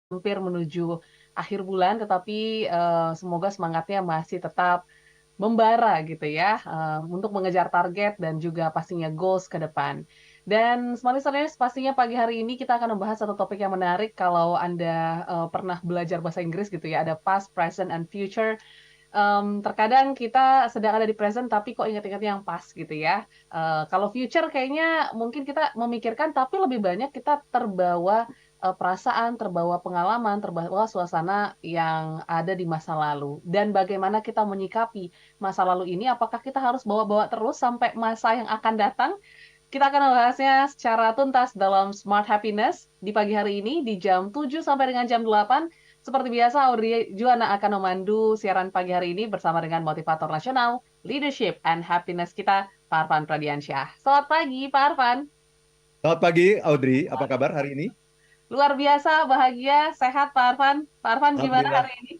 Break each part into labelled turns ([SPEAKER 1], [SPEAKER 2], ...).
[SPEAKER 1] Hampir menuju akhir bulan, tetapi, semoga semangatnya masih tetap membara gitu ya, untuk mengejar target dan juga pastinya goals ke depan. Dan Smart Listeners, pastinya pagi hari ini kita akan membahas satu topik yang menarik kalau Anda, pernah belajar bahasa Inggris gitu ya, ada past, present, and future. Terkadang kita sedang ada di present tapi kok ingat-ingat yang past gitu ya. Kalau future kayaknya mungkin kita memikirkan tapi lebih banyak kita terbawa, perasaan, terbawa pengalaman, terbawa suasana yang ada di masa lalu. Dan bagaimana kita menyikapi masa lalu ini, apakah kita harus bawa-bawa terus sampai masa yang akan datang? Kita akan membahasnya secara tuntas dalam Smart Happiness di pagi hari ini di jam 7 sampai dengan jam 8. Seperti biasa, Audrey Juana akan memandu siaran pagi hari ini bersama dengan motivator nasional, leadership and happiness kita, Pak Arfan Pradiansyah. Selamat pagi, Pak Arfan.
[SPEAKER 2] Selamat pagi, Audrey. Apa kabar hari ini?
[SPEAKER 1] Luar biasa, bahagia, sehat, Pak Arfan. Pak Arfan gimana
[SPEAKER 2] Alhamdulillah.
[SPEAKER 1] hari ini?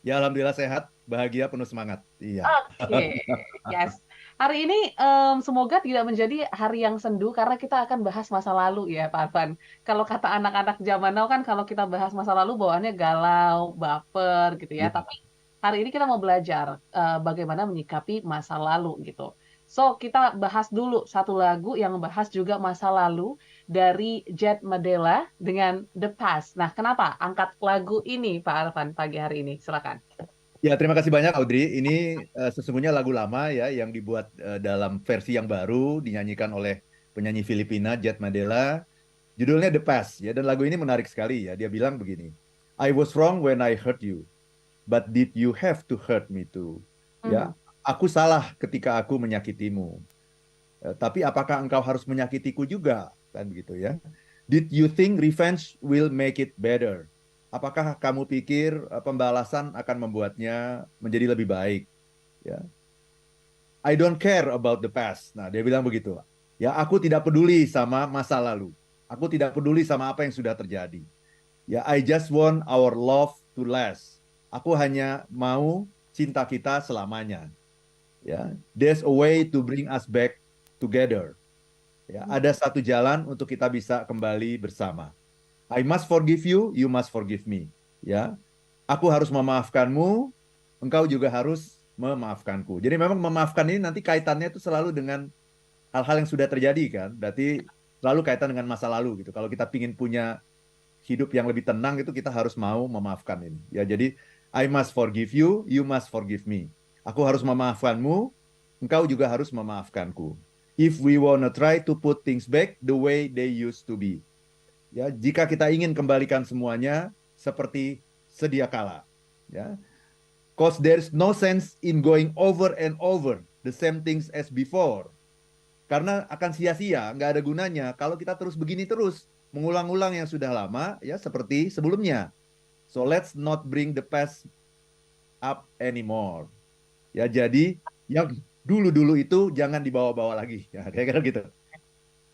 [SPEAKER 2] Ya, alhamdulillah sehat, bahagia, penuh semangat. Iya.
[SPEAKER 1] Oke, yes. Hari ini semoga tidak menjadi hari yang sendu karena kita akan bahas masa lalu ya Pak Arfan. Kalau kata anak-anak zaman now kan kalau kita bahas masa lalu bawaannya galau, baper gitu ya.
[SPEAKER 2] Iya.
[SPEAKER 1] Tapi hari ini kita mau belajar bagaimana menyikapi masa lalu gitu. So, kita bahas dulu satu lagu yang membahas juga masa lalu dari Jet Madela dengan The Past. Nah, kenapa angkat lagu ini Pak Arfan pagi hari ini? Silakan.
[SPEAKER 2] Ya, terima kasih banyak, Audrey. Ini sesungguhnya lagu lama ya, yang dibuat dalam versi yang baru, dinyanyikan oleh penyanyi Filipina, Jet Madela. Judulnya The Past, ya. Dan lagu ini menarik sekali ya. Dia bilang begini, I was wrong when I hurt you, but did you have to hurt me too?
[SPEAKER 1] Mhm.
[SPEAKER 2] Ya, aku salah ketika aku menyakitimu. Tapi apakah engkau harus menyakitiku juga? Kan begitu ya. Did you think revenge will make it better? Apakah kamu pikir pembalasan akan membuatnya menjadi lebih baik? Ya. I don't care about the past. Nah, dia bilang begitu. Ya, aku tidak peduli sama masa lalu. Aku tidak peduli sama apa yang sudah terjadi. Ya, I just want our love to last. Aku hanya mau cinta kita selamanya. Ya, there's a way to bring us back together. Ya, ada satu jalan untuk kita bisa kembali bersama. I must forgive you, you must forgive me. Ya, aku harus memaafkanmu, engkau juga harus memaafkanku. Jadi memang memaafkan ini nanti kaitannya itu selalu dengan hal-hal yang sudah terjadi kan. Berarti selalu kaitan dengan masa lalu gitu. Kalau kita ingin punya hidup yang lebih tenang itu kita harus mau memaafkan ini. Ya, jadi I must forgive you, you must forgive me. Aku harus memaafkanmu, engkau juga harus memaafkanku. If we wanna try to put things back the way they used to be. Ya, jika kita ingin kembalikan semuanya seperti sedia kala, ya. Cause there's no sense in going over and over the same things as before. Karena akan sia-sia, nggak ada gunanya kalau kita terus begini terus, mengulang-ulang yang sudah lama, ya seperti sebelumnya. So let's not bring the past up anymore. Ya, jadi yang dulu-dulu itu jangan dibawa-bawa lagi. Ya, kayak gitu.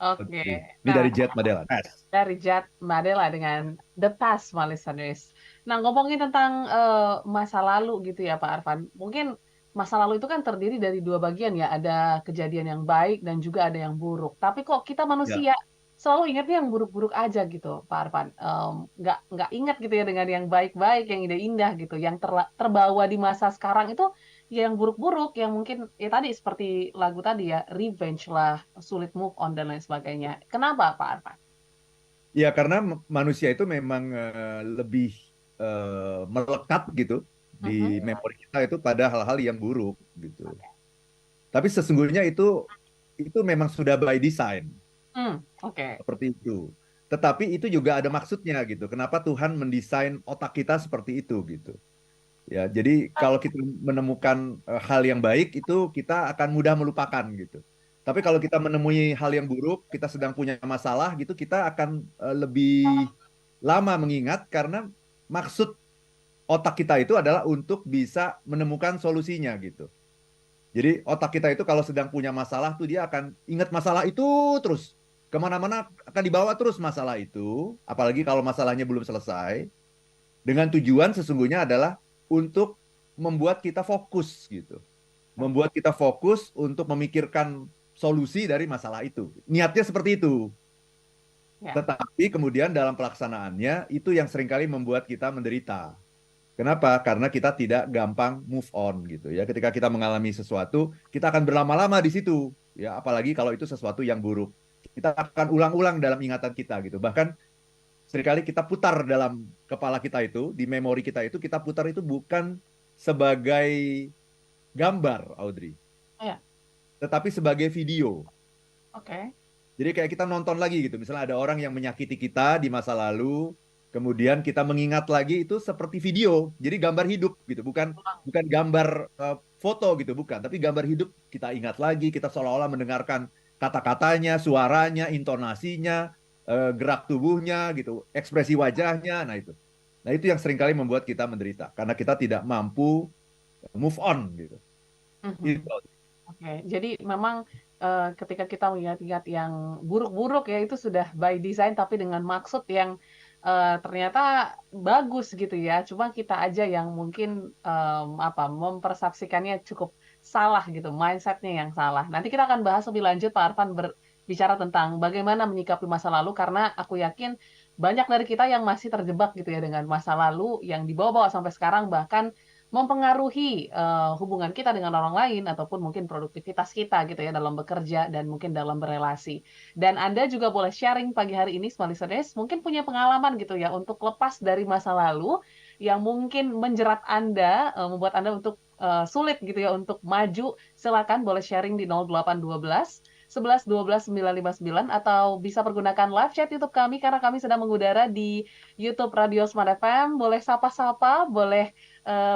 [SPEAKER 1] Oke.
[SPEAKER 2] Oke. Ini
[SPEAKER 1] Nah,
[SPEAKER 2] dari Jet Madela. Yes.
[SPEAKER 1] dari Jad Madela dengan The Past, my listeners. Nah, ngomongin tentang masa lalu gitu ya, Pak Arfan. Mungkin masa lalu itu kan terdiri dari dua bagian ya, ada kejadian yang baik dan juga ada yang buruk. Tapi kok kita
[SPEAKER 2] Ya.
[SPEAKER 1] manusia selalu ingatnya yang buruk-buruk aja gitu, Pak Arfan. Nggak ingat gitu ya dengan yang baik-baik, yang indah-indah gitu, yang terbawa di masa sekarang itu ya yang buruk-buruk, yang mungkin ya tadi seperti lagu tadi ya, revenge lah, sulit move on dan lain sebagainya. Kenapa, Pak Arfan?
[SPEAKER 2] Ya, karena manusia itu memang lebih melekat gitu
[SPEAKER 1] Mhm.
[SPEAKER 2] di memori kita itu pada hal-hal yang buruk gitu. Tapi sesungguhnya itu memang sudah by design
[SPEAKER 1] Oke.
[SPEAKER 2] seperti itu. Tetapi itu juga ada maksudnya gitu. Kenapa Tuhan mendesain otak kita seperti itu gitu. Ya, jadi kalau kita menemukan hal yang baik itu kita akan mudah melupakan gitu. Tapi kalau kita menemui hal yang buruk, kita sedang punya masalah gitu, kita akan lebih lama mengingat karena maksud otak kita itu adalah untuk bisa menemukan solusinya gitu. Jadi otak kita itu kalau sedang punya masalah tuh dia akan ingat masalah itu terus. Kemana-mana akan dibawa terus masalah itu, apalagi kalau masalahnya belum selesai. Dengan tujuan sesungguhnya adalah untuk membuat kita fokus gitu. Membuat kita fokus untuk memikirkan solusi dari masalah itu. Niatnya seperti itu.
[SPEAKER 1] Ya.
[SPEAKER 2] Tetapi kemudian dalam pelaksanaannya itu yang seringkali membuat kita menderita. Kenapa? Karena kita tidak gampang move on gitu ya. Ketika kita mengalami sesuatu, kita akan berlama-lama di situ ya, apalagi kalau itu sesuatu yang buruk. Kita akan ulang-ulang dalam ingatan kita gitu. Bahkan seringkali kita putar dalam kepala kita itu, di memori kita itu, kita putar itu bukan sebagai gambar, Audrey,
[SPEAKER 1] Ya.
[SPEAKER 2] tetapi sebagai video.
[SPEAKER 1] Oke.
[SPEAKER 2] Jadi kayak kita nonton lagi gitu. Misalnya ada orang yang menyakiti kita di masa lalu, kemudian kita mengingat lagi itu seperti video. Jadi gambar hidup gitu, bukan bukan gambar foto gitu, bukan, tapi gambar hidup. Kita ingat lagi, kita seolah-olah mendengarkan kata-katanya, suaranya, intonasinya, gerak tubuhnya gitu, ekspresi wajahnya. Nah itu. Nah itu yang seringkali membuat kita menderita karena kita tidak mampu move on gitu.
[SPEAKER 1] Mhm.
[SPEAKER 2] Itu.
[SPEAKER 1] Oke, jadi memang ketika kita mengingat-ingat yang buruk-buruk ya itu sudah by design tapi dengan maksud yang ternyata bagus gitu ya. Cuma kita aja yang mungkin apa mempersepsikannya cukup salah gitu, mindsetnya yang salah. Nanti kita akan bahas lebih lanjut Pak Arfan berbicara tentang bagaimana menyikapi masa lalu karena aku yakin banyak dari kita yang masih terjebak gitu ya dengan masa lalu yang dibawa-bawa sampai sekarang bahkan mempengaruhi hubungan kita dengan orang lain ataupun mungkin produktivitas kita gitu ya dalam bekerja dan mungkin dalam berelasi. Dan Anda juga boleh sharing pagi hari ini, small listeners, mungkin punya pengalaman gitu ya untuk lepas dari masa lalu yang mungkin menjerat Anda, membuat Anda untuk sulit gitu ya untuk maju. Silakan boleh sharing di 0812 11 12 959 atau bisa pergunakan live chat YouTube kami karena kami sedang mengudara di YouTube Radio Smart FM. Boleh sapa-sapa, boleh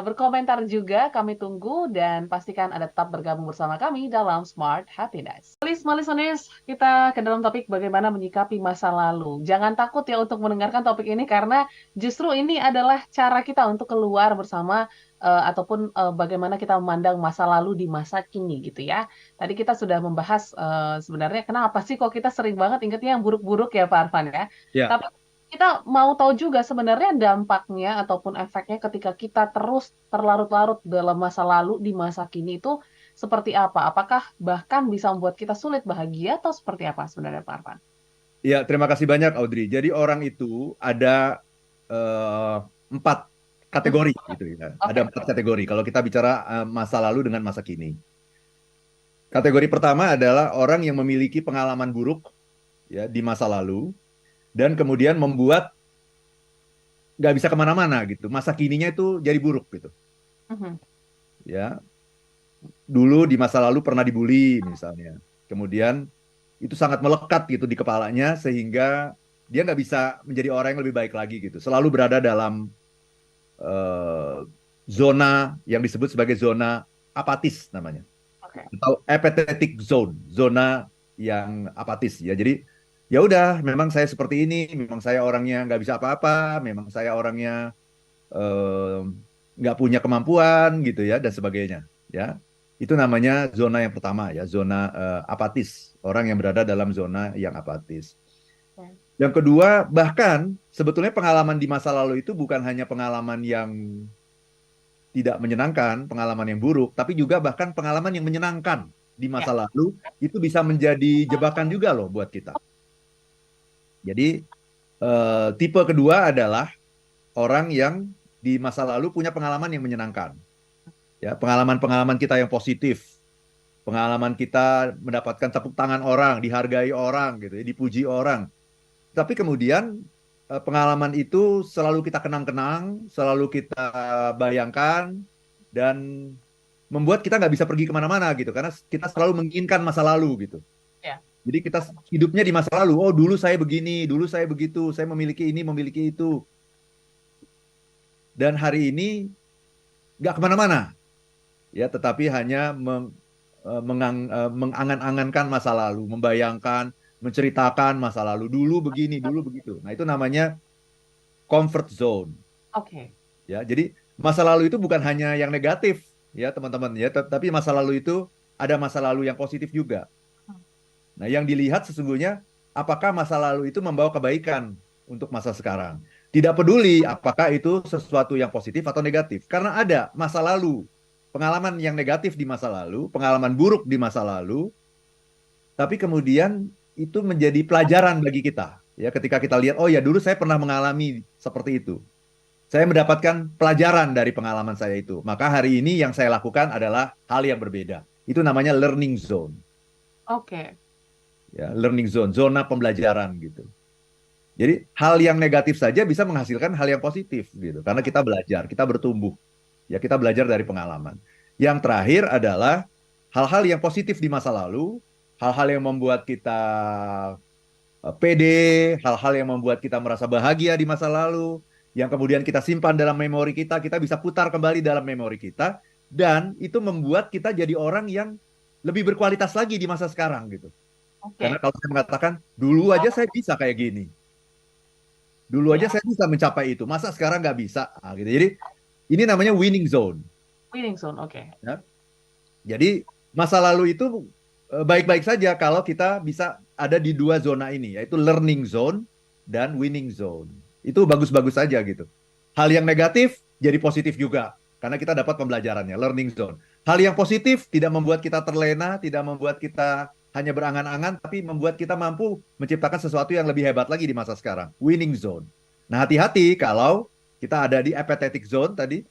[SPEAKER 1] berkomentar juga, kami tunggu dan pastikan Anda tetap bergabung bersama kami dalam Smart Happiness. Smart listeners, kita ke dalam topik bagaimana menyikapi masa lalu. Jangan takut ya untuk mendengarkan topik ini karena justru ini adalah cara kita untuk keluar bersama ataupun bagaimana kita memandang masa lalu di masa kini gitu ya. Tadi kita sudah membahas sebenarnya kenapa sih kok kita sering banget ingetnya yang buruk-buruk ya Pak Arfan ya.
[SPEAKER 2] Ya.
[SPEAKER 1] Tapi kita mau tahu juga sebenarnya dampaknya ataupun efeknya ketika kita terus terlarut-larut dalam masa lalu di masa kini itu seperti apa? Apakah bahkan bisa membuat kita sulit bahagia atau seperti apa sebenarnya Pak Arfan?
[SPEAKER 2] Ya, terima kasih banyak Audrey. Jadi orang itu ada eh, 4 kategori gitu ya. Ada
[SPEAKER 1] Oke.
[SPEAKER 2] 4 kategori kalau kita bicara masa lalu dengan masa kini. Kategori pertama adalah orang yang memiliki pengalaman buruk ya di masa lalu dan kemudian membuat nggak bisa kemana-mana gitu. Masa kininya itu jadi buruk gitu.
[SPEAKER 1] Mhm.
[SPEAKER 2] Ya, dulu di masa lalu pernah dibully misalnya. Kemudian itu sangat melekat gitu di kepalanya sehingga dia nggak bisa menjadi orang yang lebih baik lagi gitu. Selalu berada dalam eh, zona yang disebut sebagai zona apatis namanya,
[SPEAKER 1] Oke.
[SPEAKER 2] atau apathetic zone, zona yang apatis ya. Jadi ya udah, memang saya seperti ini, memang saya orangnya nggak bisa apa-apa, memang saya orangnya eh, nggak punya kemampuan gitu ya dan sebagainya ya. Itu namanya zona yang pertama ya, zona apatis, orang yang berada dalam zona yang apatis.
[SPEAKER 1] Oke.
[SPEAKER 2] Yang kedua, bahkan sebetulnya pengalaman di masa lalu itu bukan hanya pengalaman yang tidak menyenangkan, pengalaman yang buruk, tapi juga bahkan pengalaman yang menyenangkan di
[SPEAKER 1] Ya.
[SPEAKER 2] masa lalu itu bisa menjadi jebakan juga loh buat kita. Jadi tipe kedua adalah orang yang di masa lalu punya pengalaman yang menyenangkan. Ya, pengalaman-pengalaman kita yang positif, pengalaman kita mendapatkan tepuk tangan orang, dihargai orang gitu ya, dipuji orang. Tapi kemudian pengalaman itu selalu kita kenang-kenang, selalu kita bayangkan, dan membuat kita nggak bisa pergi kemana-mana gitu, karena kita selalu menginginkan masa lalu gitu.
[SPEAKER 1] Ya.
[SPEAKER 2] Jadi kita hidupnya di masa lalu. Oh, dulu saya begini, dulu saya begitu, saya memiliki ini, memiliki itu. Dan hari ini nggak kemana-mana, ya, tetapi hanya mengangan-angankan masa lalu, membayangkan, menceritakan masa lalu. Dulu begini, dulu begitu. Nah, itu namanya comfort zone.
[SPEAKER 1] Oke.
[SPEAKER 2] Ya, jadi masa lalu itu bukan hanya yang negatif, ya teman-teman ya, tapi masa lalu itu ada masa lalu yang positif juga. Nah, yang dilihat sesungguhnya apakah masa lalu itu membawa kebaikan untuk masa sekarang. Tidak peduli apakah itu sesuatu yang positif atau negatif, karena ada masa lalu, pengalaman yang negatif di masa lalu, pengalaman buruk di masa lalu, tapi kemudian itu menjadi pelajaran bagi kita. Ya, ketika kita lihat, oh ya dulu saya pernah mengalami seperti itu. Saya mendapatkan pelajaran dari pengalaman saya itu. Maka hari ini yang saya lakukan adalah hal yang berbeda. Itu namanya learning zone.
[SPEAKER 1] Oke.
[SPEAKER 2] Ya, learning zone, zona pembelajaran gitu. Jadi hal yang negatif saja bisa menghasilkan hal yang positif gitu. Karena kita belajar, kita bertumbuh. Ya, kita belajar dari pengalaman. Yang terakhir adalah hal-hal yang positif di masa lalu, hal-hal yang membuat kita pede, hal-hal yang membuat kita merasa bahagia di masa lalu, yang kemudian kita simpan dalam memori kita bisa putar kembali dalam memori kita, dan itu membuat kita jadi orang yang lebih berkualitas lagi di masa sekarang gitu. Karena
[SPEAKER 1] Oke.
[SPEAKER 2] kalau saya mengatakan, dulu aja saya bisa kayak gini, dulu
[SPEAKER 1] Ya,
[SPEAKER 2] aja saya bisa mencapai itu, masa sekarang nggak bisa? Nah, gitu. Jadi ini namanya winning zone.
[SPEAKER 1] winning zone. Oke.
[SPEAKER 2] Ya. Jadi masa lalu itu baik-baik saja kalau kita bisa ada di dua zona ini, yaitu learning zone dan winning zone. Itu bagus-bagus saja gitu. Hal yang negatif jadi positif juga, karena kita dapat pembelajarannya, learning zone. Hal yang positif tidak membuat kita terlena, tidak membuat kita hanya berangan-angan, tapi membuat kita mampu menciptakan sesuatu yang lebih hebat lagi di masa sekarang, winning zone. Nah, hati-hati kalau kita ada di apathetic zone tadi,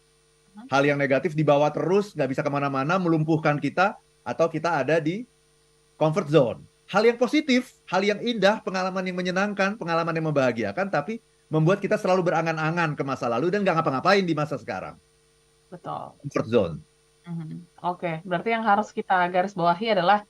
[SPEAKER 2] hal yang negatif dibawa terus, nggak bisa kemana-mana, melumpuhkan kita, atau kita ada di comfort zone. Hal yang positif, hal yang indah, pengalaman yang menyenangkan, pengalaman yang membahagiakan, tapi membuat kita selalu berangan-angan ke masa lalu dan nggak ngapa-ngapain di masa sekarang.
[SPEAKER 1] Betul.
[SPEAKER 2] Comfort zone.
[SPEAKER 1] Oke, berarti yang harus kita garis bawahi adalah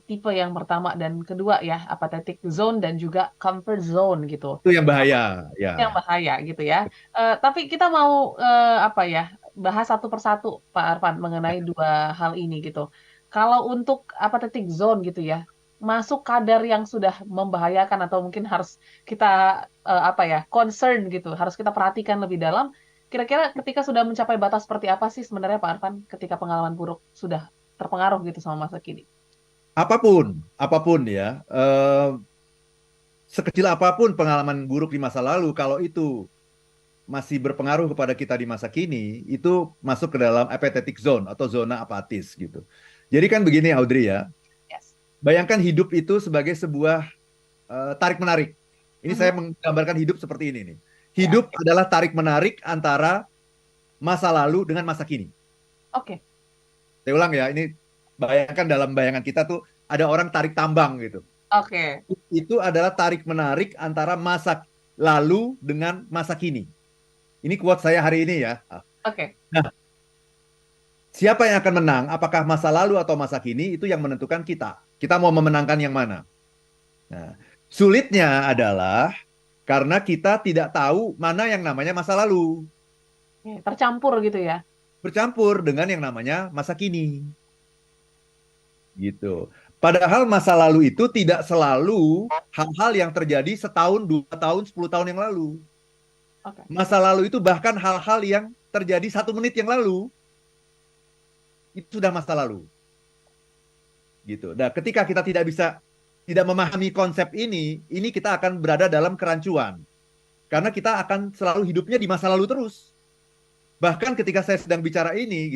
[SPEAKER 1] tipe yang pertama dan kedua ya, apathetic zone dan juga comfort zone gitu.
[SPEAKER 2] Itu yang bahaya.
[SPEAKER 1] Yang
[SPEAKER 2] Ya.
[SPEAKER 1] bahaya gitu ya. Tapi kita mau apa ya, bahas satu persatu Pak Arfan mengenai dua hal ini gitu. Kalau untuk apathetic zone gitu ya, masuk kadar yang sudah membahayakan atau mungkin harus kita apa ya, concern gitu, harus kita perhatikan lebih dalam. Kira-kira ketika sudah mencapai batas seperti apa sih sebenarnya Pak Arfan ketika pengalaman buruk sudah terpengaruh gitu sama masa kini?
[SPEAKER 2] Apapun, apapun ya, sekecil apapun pengalaman buruk di masa lalu, kalau itu masih berpengaruh kepada kita di masa kini, itu masuk ke dalam apathetic zone atau zona apatis gitu. Jadi kan begini Audrey ya,
[SPEAKER 1] Yes.
[SPEAKER 2] bayangkan hidup itu sebagai sebuah tarik-menarik. Ini
[SPEAKER 1] Mhm.
[SPEAKER 2] saya menggambarkan hidup seperti ini nih.
[SPEAKER 1] Ya.
[SPEAKER 2] Hidup adalah tarik-menarik antara masa lalu dengan masa kini.
[SPEAKER 1] Oke.
[SPEAKER 2] Saya ulang ya, ini bayangkan dalam bayangan kita tuh ada orang tarik tambang gitu.
[SPEAKER 1] Oke.
[SPEAKER 2] Itu adalah tarik-menarik antara masa lalu dengan masa kini. Ini quote saya hari ini ya.
[SPEAKER 1] Oke.
[SPEAKER 2] Nah, siapa yang akan menang? Apakah masa lalu atau masa kini? Itu yang menentukan kita. Kita mau memenangkan yang mana? Nah, sulitnya adalah karena kita tidak tahu mana yang namanya masa lalu.
[SPEAKER 1] Oke, tercampur gitu ya.
[SPEAKER 2] Bercampur dengan yang namanya masa kini. Gitu. Padahal masa lalu itu tidak selalu hal-hal yang terjadi setahun, 2 tahun, 10 tahun yang lalu.
[SPEAKER 1] Oke.
[SPEAKER 2] Masa lalu itu bahkan hal-hal yang terjadi 1 menit yang lalu, itu sudah masa lalu. Gitu. Nah, ketika kita tidak memahami konsep ini kita akan berada dalam kerancuan. Karena kita akan selalu hidupnya di masa lalu terus. Bahkan ketika saya sedang bicara ini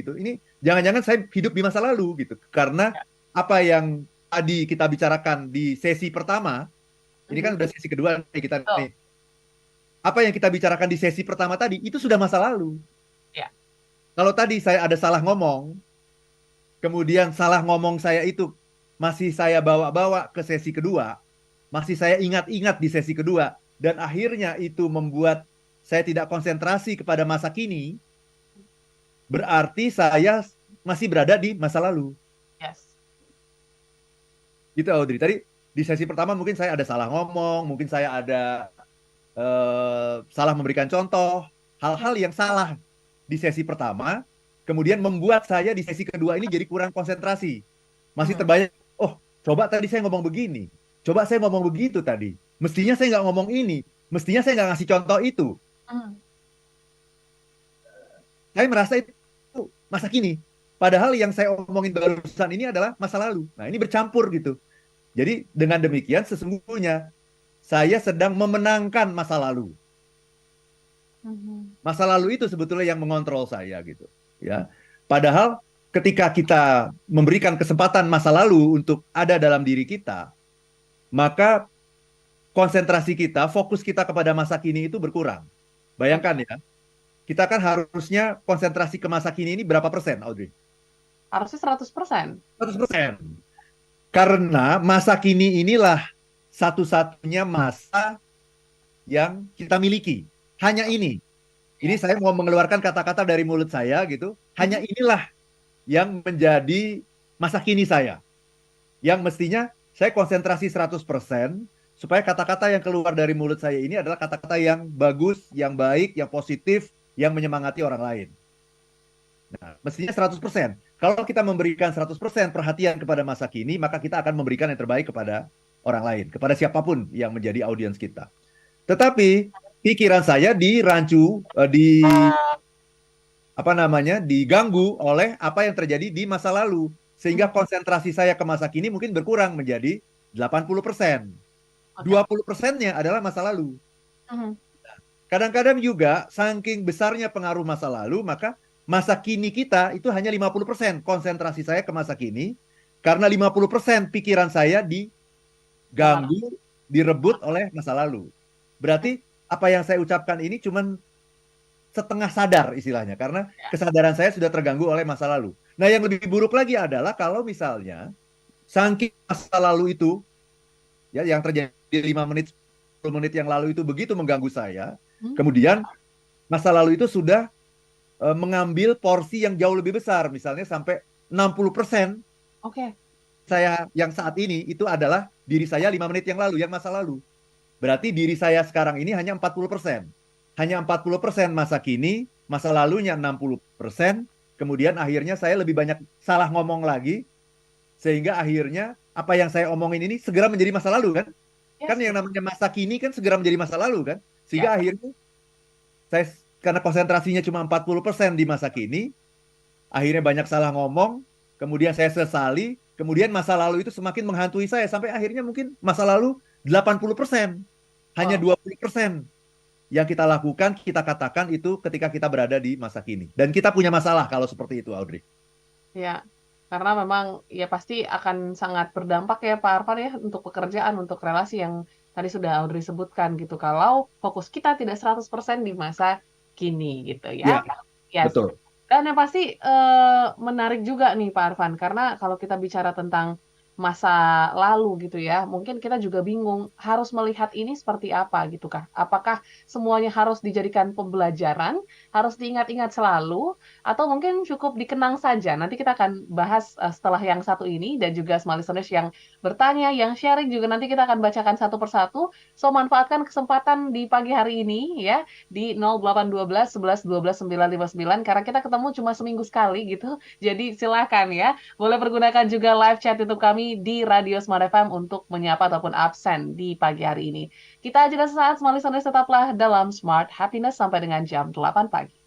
[SPEAKER 2] jangan-jangan saya hidup di masa lalu gitu. Karena apa yang tadi kita bicarakan di sesi pertama, ini kan
[SPEAKER 1] Mhm.
[SPEAKER 2] udah sesi kedua nih kita
[SPEAKER 1] Betul.
[SPEAKER 2] nih. Apa yang kita bicarakan di sesi pertama tadi itu sudah masa lalu.
[SPEAKER 1] Ya.
[SPEAKER 2] Kalau tadi saya ada salah ngomong, kemudian salah ngomong saya itu masih saya bawa-bawa ke sesi kedua, masih saya ingat-ingat di sesi kedua, dan akhirnya itu membuat saya tidak konsentrasi kepada masa kini, berarti saya masih berada di masa lalu.
[SPEAKER 1] Yes.
[SPEAKER 2] Gitu Audrey. Tadi di sesi pertama mungkin saya ada salah ngomong, mungkin saya ada salah memberikan contoh, hal-hal yang salah di sesi pertama, kemudian membuat saya di sesi kedua ini jadi kurang konsentrasi. Masih
[SPEAKER 1] Mhm.
[SPEAKER 2] terbayang, oh coba tadi saya ngomong begini, coba saya ngomong begitu tadi. Mestinya saya nggak ngomong ini, mestinya saya nggak ngasih contoh itu.
[SPEAKER 1] Mhm.
[SPEAKER 2] Saya merasa itu masa kini. Padahal yang saya omongin barusan ini adalah masa lalu. Nah ini bercampur gitu. Jadi dengan demikian sesungguhnya saya sedang memenangkan masa lalu.
[SPEAKER 1] Mhm.
[SPEAKER 2] Masa lalu itu sebetulnya yang mengontrol saya gitu. Ya. Padahal ketika kita memberikan kesempatan masa lalu untuk ada dalam diri kita, maka konsentrasi kita, fokus kita kepada masa kini itu berkurang. Bayangkan ya, kita kan harusnya konsentrasi ke masa kini ini berapa persen, Audrey?
[SPEAKER 1] Harusnya 100%.
[SPEAKER 2] 100%. Karena masa kini inilah satu-satunya masa yang kita miliki. Hanya ini. Ini saya mau mengeluarkan kata-kata dari mulut saya gitu. Hanya inilah yang menjadi masa kini saya. Yang mestinya saya konsentrasi 100% supaya kata-kata yang keluar dari mulut saya ini adalah kata-kata yang bagus, yang baik, yang positif, yang menyemangati orang lain. Nah, mestinya 100%. Kalau kita memberikan 100% perhatian kepada masa kini, maka kita akan memberikan yang terbaik kepada orang lain, kepada siapapun yang menjadi audiens kita. Tetapi pikiran saya dirancu, diganggu oleh apa yang terjadi di masa lalu. Sehingga konsentrasi saya ke masa kini mungkin berkurang menjadi 80%. 20%-nya adalah masa lalu. Kadang-kadang juga saking besarnya pengaruh masa lalu, maka masa kini kita itu hanya 50%. Konsentrasi saya ke masa kini, karena 50% pikiran saya diganggu, direbut oleh masa lalu. Berarti apa yang saya ucapkan ini cuman setengah sadar istilahnya, karena kesadaran saya sudah terganggu oleh masa lalu. Nah, yang lebih buruk lagi adalah kalau misalnya saking masa lalu itu, ya, yang terjadi 5 menit, 10 menit yang lalu itu begitu mengganggu saya, kemudian masa lalu itu sudah mengambil porsi yang jauh lebih besar, misalnya sampai 60%. Saya yang saat ini itu adalah diri saya 5 menit yang lalu, yang masa lalu. Berarti diri saya sekarang ini hanya 40%. Hanya 40% masa kini, masa lalunya 60%, kemudian akhirnya saya lebih banyak salah ngomong lagi, sehingga akhirnya apa yang saya omongin ini segera menjadi masa lalu kan? Kan yang namanya masa kini kan segera menjadi masa lalu kan? Sehingga akhirnya saya, karena konsentrasinya cuma 40% di masa kini, akhirnya banyak salah ngomong, kemudian saya sesali, kemudian masa lalu itu semakin menghantui saya, sampai akhirnya mungkin masa lalu 80%. Hanya 20% yang kita lakukan, kita katakan itu ketika kita berada di masa kini. Dan kita punya masalah kalau seperti itu, Audrey.
[SPEAKER 1] Ya, karena memang ya pasti akan sangat berdampak ya Pak Arfan ya untuk pekerjaan, untuk relasi yang tadi sudah Audrey sebutkan gitu. Kalau fokus kita tidak 100% di masa kini gitu ya.
[SPEAKER 2] Ya, betul.
[SPEAKER 1] Dan yang pasti menarik juga nih Pak Arfan, karena kalau kita bicara tentang masa lalu gitu ya, mungkin kita juga bingung harus melihat ini seperti apa gitu kah? Apakah semuanya harus dijadikan pembelajaran, harus diingat-ingat selalu, atau mungkin cukup dikenang saja? Nanti kita akan bahas setelah yang satu ini, dan juga smart listeners yang bertanya, yang sharing juga nanti kita akan bacakan satu persatu. So, manfaatkan kesempatan di pagi hari ini ya, di 0812 11 12 959, karena kita ketemu cuma seminggu sekali gitu. Jadi silakan ya, boleh pergunakan juga live chat YouTube kami di Radio Smart FM untuk menyapa ataupun absen di pagi hari ini. Kita jeda sesaat, smart listeners, tetaplah dalam Smart Happiness sampai dengan jam 8 pagi.